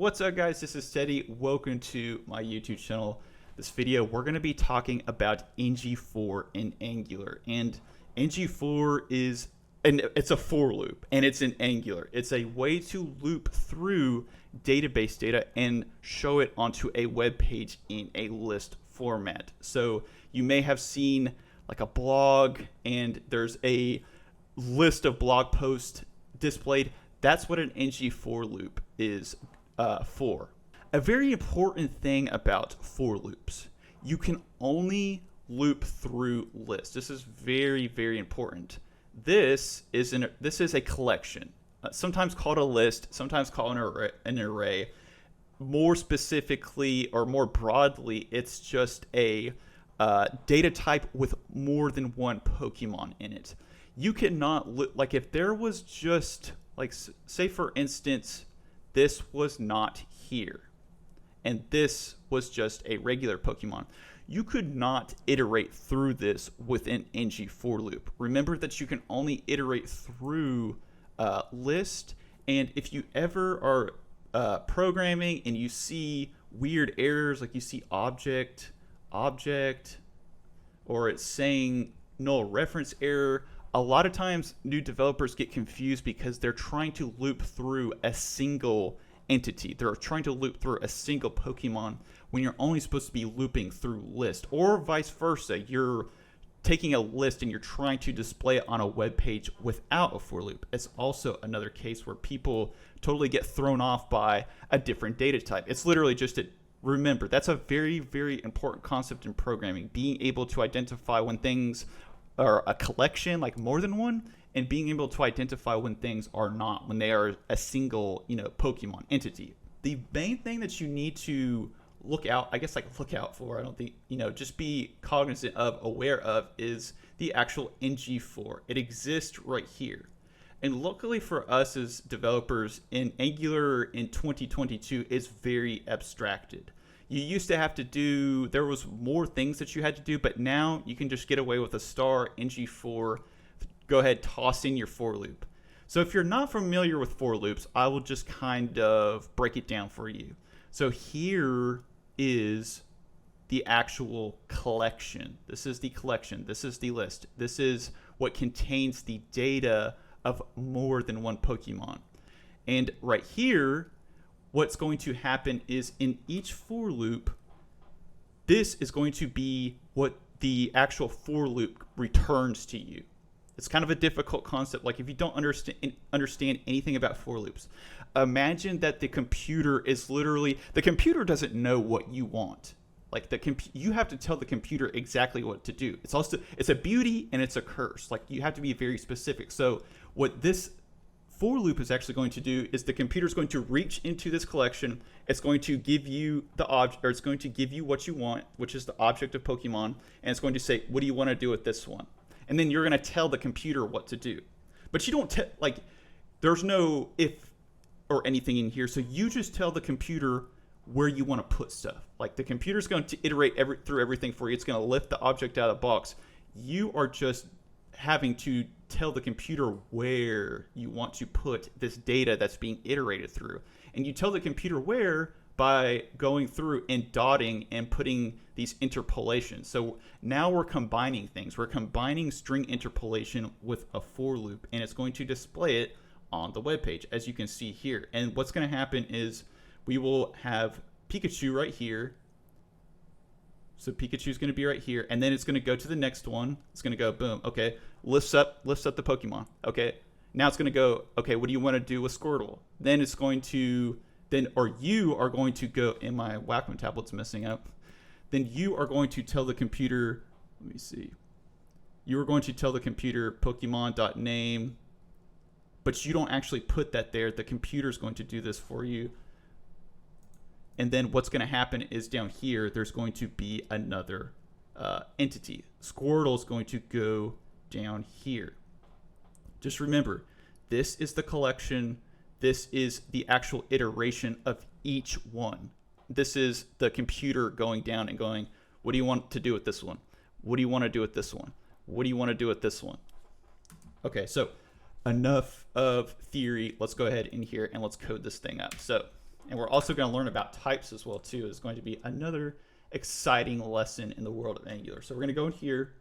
What's up, guys? This is Teddy. Welcome to my YouTube channel. This video, we're going to be talking about NgFor in Angular. And NgFor is, it's a for loop, and it's in Angular. It's a way to loop through database data and show it onto a web page in a list format. So you may have seen like a blog, and there's a list of blog posts displayed. That's what an NgFor loop is for. A very important thing about for loops, you can only loop through lists. This is very, very important. This is a collection, sometimes called a list, sometimes called an array. More specifically, or more broadly, it's just a data type with more than one Pokemon in it. You cannot like if there was just like, say for instance, this was not here, and this was just a regular Pokemon. You could not iterate through this with an NgFor loop. Remember that you can only iterate through list, and if you ever are programming and you see weird errors, like you see object, or it's saying null reference error, a lot of times new developers get confused because they're trying to loop through a single entity. They're trying to loop through a single Pokemon when you're only supposed to be looping through list, or vice versa. You're taking a list and you're trying to display it on a web page without a for loop. It's also another case where people totally get thrown off by a different data type. It's literally just remember, that's a very, very important concept in programming, being able to identify when things are a collection, like more than one, and being able to identify when things are not, when they are a single, Pokemon entity. The main thing that you need to look out for, I don't think, just be cognizant of, aware of, is the actual NgFor. It exists right here. And luckily for us as developers, in Angular in 2022, it's very abstracted. You used to have to do, there was more things that you had to do, but now you can just get away with a star NgFor, go ahead, toss in your for loop. So if you're not familiar with for loops, I will just kind of break it down for you. So here is the actual collection. This is the collection. This is the list. This is what contains the data of more than one Pokemon. And right here, what's going to happen is in each for loop, this is going to be what the actual for loop returns to you. It's kind of a difficult concept. Like if you don't understand anything about for loops, imagine that the computer is literally, the computer doesn't know what you want. Like you have to tell the computer exactly what to do. It's a beauty and it's a curse. Like you have to be very specific. So what this for loop is actually going to do is the computer is going to reach into this collection. It's going to give you the object, or it's going to give you what you want, which is the object of Pokemon, and it's going to say, what do you want to do with this one? And then you're going to tell the computer what to do. But you don't there's no if or anything in here. So you just tell the computer where you want to put stuff. Like the computer's going to iterate through everything for you. It's going to lift the object out of the box. You are just having to tell the computer where you want to put this data that's being iterated through. And you tell the computer where by going through and dotting and putting these interpolations. So now we're combining things. We're combining string interpolation with a for loop, and it's going to display it on the web page, as you can see here. And what's going to happen is we will have Pikachu right here. So Pikachu is going to be right here, and then it's going to go to the next one. It's going to go boom. Okay, lifts up the Pokemon. Okay, now it's going to go. Okay, what do you want to do with Squirtle? Then it's going to you are going to go. And my Wacom tablet's messing up. Then you are going to tell the computer. Let me see. You are going to tell the computer Pokemon.name, but you don't actually put that there. The computer is going to do this for you. And then what's going to happen is down here, there's going to be another entity. Squirtle is going to go down here. Just remember, this is the collection. This is the actual iteration of each one. This is the computer going down and going, what do you want to do with this one? What do you want to do with this one? What do you want to do with this one? Okay, so enough of theory. Let's go ahead in here and let's code this thing up. So And we're also going to learn about types as well too. It's going to be another exciting lesson in the world of Angular. So we're going to go in here.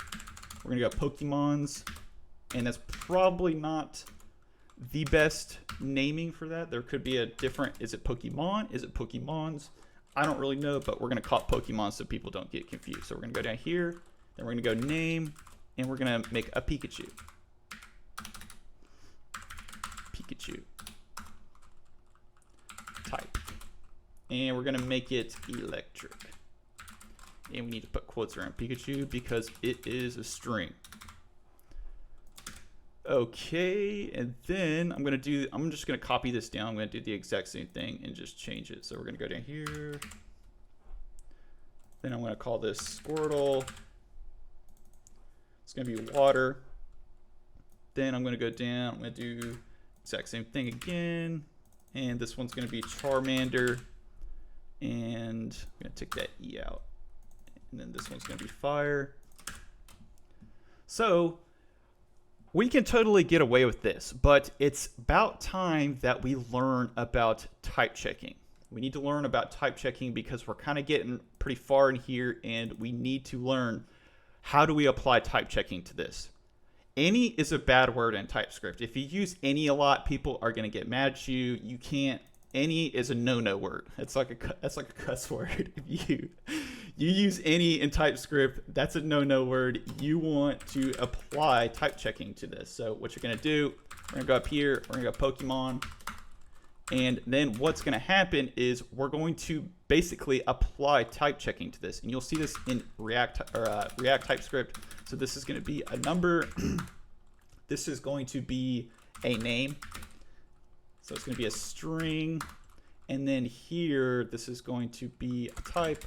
We're going to go Pokemons, and that's probably not the best naming for that. There could be a different, is it Pokemon? Is it Pokemons? I don't really know, but we're going to call it Pokemon so people don't get confused. So we're going to go down here, then we're going to go name, and we're going to make a Pikachu. Pikachu. Type. And we're going to make it electric. And we need to put quotes around Pikachu because it is a string. Okay, and then I'm just gonna copy this down. I'm gonna do the exact same thing and just change it. So we're gonna go down here. Then I'm gonna call this Squirtle. It's gonna be water. Then I'm gonna go down, I'm gonna do exact same thing again. And this one's gonna be Charmander. And I'm gonna take that E out. And then this one's gonna be fire. So we can totally get away with this, but it's about time that we learn about type checking. We need to learn about type checking because we're kind of getting pretty far in here, and we need to learn how do we apply type checking to this. Any is a bad word in TypeScript. If you use any a lot, people are going to get mad at you. You can't. Any is a no-no word. That's like a cuss word. If you use any in TypeScript, that's a no-no word. You want to apply type checking to this. So what you're going to do, we're going to go up here, we're going to go Pokemon, and then what's going to happen is we're going to basically apply type checking to this, and you'll see this in React TypeScript. So this is going to be a number. This is going to be a name. So it's going to be a string, and then here this is going to be a type.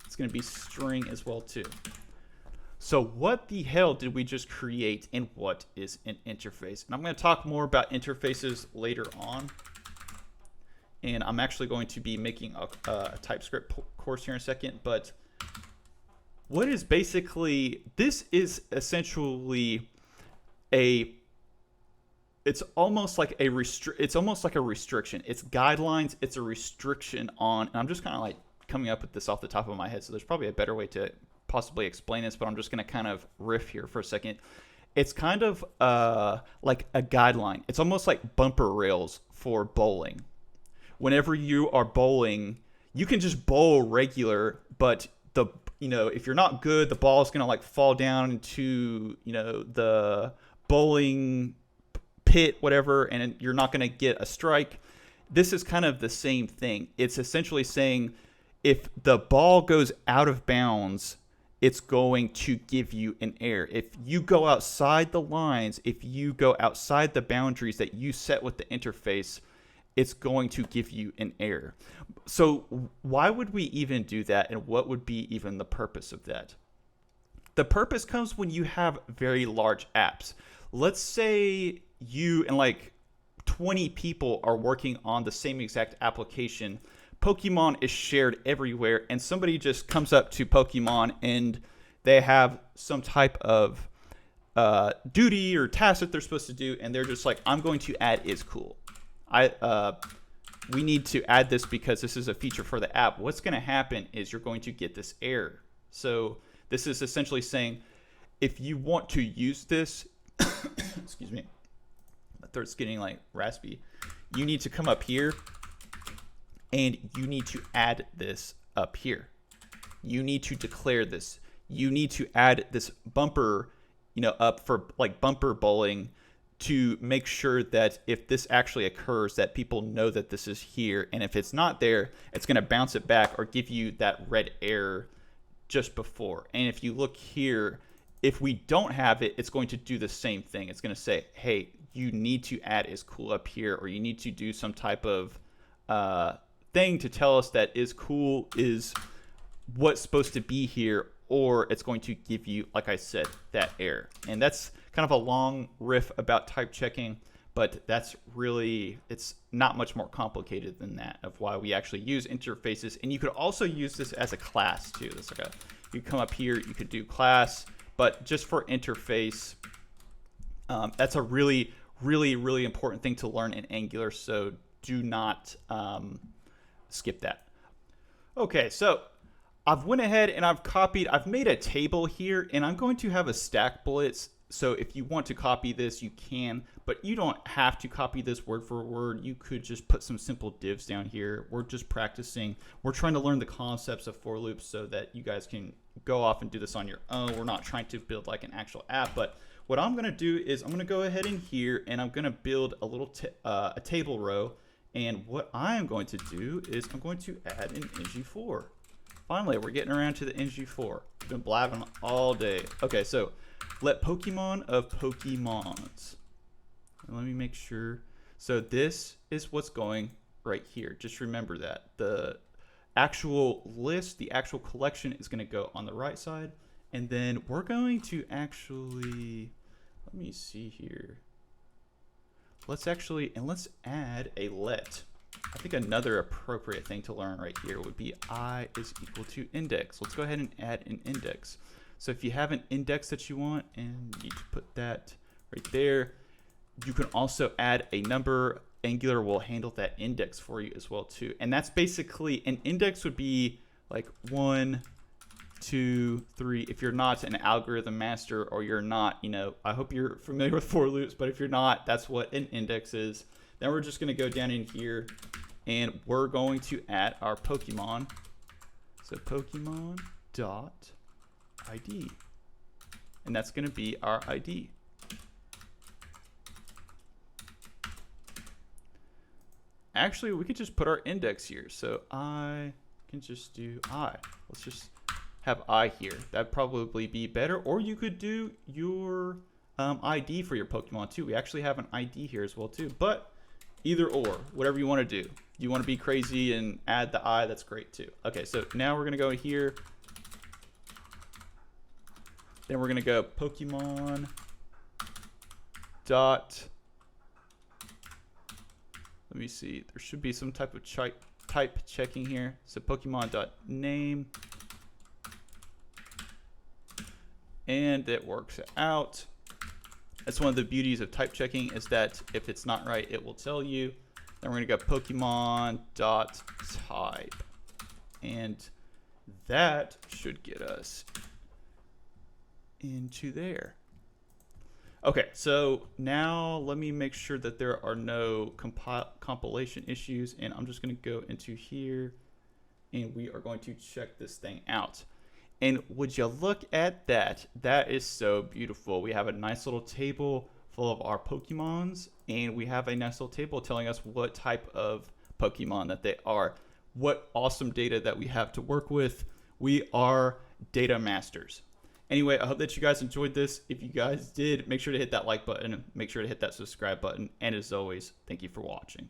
It's going to be string as well too. So what the hell did we just create, and what is an interface? And I'm going to talk more about interfaces later on. And I'm actually going to be making a TypeScript course here in a second. But what is basically, this is essentially it's almost like a restriction. It's guidelines. It's a restriction on, and I'm just kind of like coming up with this off the top of my head. So there's probably a better way to possibly explain this, but I'm just going to kind of riff here for a second. It's kind of like a guideline. It's almost like bumper rails for bowling. Whenever you are bowling, you can just bowl regular, but if you're not good, the ball is going to like fall down into, the bowling pit, whatever, and you're not going to get a strike. This is kind of the same thing. It's essentially saying if the ball goes out of bounds, it's going to give you an error. If you go outside the lines, if you go outside the boundaries that you set with the interface, it's going to give you an error. So why would we even do that, and what would be even the purpose of that? The purpose comes when you have very large apps. Let's say you and like 20 people are working on the same exact application. Pokemon is shared everywhere, and somebody just comes up to Pokemon and they have some type of duty or task that they're supposed to do, and they're just like, I'm going to add is cool. We need to add this because this is a feature for the app. What's going to happen is you're going to get this error. So this is essentially saying, if you want to use this, excuse me, my throat's getting like raspy. You need to come up here and you need to add this up here. You need to declare this. You need to add this bumper, up for like bumper bowling, to make sure that if this actually occurs, that people know that this is here. And if it's not there, it's going to bounce it back or give you that red error just before. And if you look here, if we don't have it, it's going to do the same thing. It's going to say, hey, you need to add is cool up here, or you need to do some type of thing to tell us that is cool is what's supposed to be here, or it's going to give you, like I said, that error. And that's kind of a long riff about type checking, but that's really, it's not much more complicated than that, of why we actually use interfaces. And you could also use this as a class too. It's like you come up here, you could do class, but just for interface, that's a really, really, really important thing to learn in Angular. So do not skip that. Okay, so I've went ahead and I've made a table here, and I'm going to have a stack blitz. So if you want to copy this, you can, but you don't have to copy this word for word. You could just put some simple divs down here. We're just practicing. We're trying to learn the concepts of for loops so that you guys can go off and do this on your own. We're not trying to build like an actual app, but what I'm going to do is I'm going to go ahead in here and I'm going to build a little a table row. And what I am going to do is I'm going to add an NgFor. Finally, we're getting around to the NgFor. I've been blabbing all day. Okay, so let Pokemon of Pokemons. And let me make sure. So this is what's going right here. Just remember that. The actual list, the actual collection is going to go on the right side. And then we're going to actually, let me see here. Let's add a let. I think another appropriate thing to learn right here would be I is equal to index. Let's go ahead and add an index. So if you have an index that you want and you put that right there, you can also add a number. Angular will handle that index for you as well too. And that's basically, an index would be like 1, 2, 3. If you're not an algorithm master, or you're not, I hope you're familiar with for loops, but if you're not, that's what an index is. Then we're just going to go down in here and we're going to add our Pokemon. So Pokemon dot ID. And that's going to be our ID. Actually, we could just put our index here. So I can just do I. Let's just have I here. That'd probably be better. Or you could do your ID for your Pokemon too. We actually have an ID here as well too. But either or, whatever you want to do. You want to be crazy and add the I, that's great too. Okay, so now we're going to go here. Then we're going to go Pokemon dot. Let me see. There should be some type of type checking here. So Pokemon dot name. And it works out. That's one of the beauties of type checking, is that if it's not right, it will tell you. Then we're going to go Pokemon dot type. And that should get us into there. Okay, so now let me make sure that there are no compilation issues, and I'm just going to go into here and we are going to check this thing out. And would you look at that? That is so beautiful. We have a nice little table full of our Pokemons, and we have a nice little table telling us what type of Pokemon that they are. What awesome data that we have to work with. We are data masters. Anyway, I hope that you guys enjoyed this. If you guys did, make sure to hit that like button, make sure to hit that subscribe button, and as always, thank you for watching.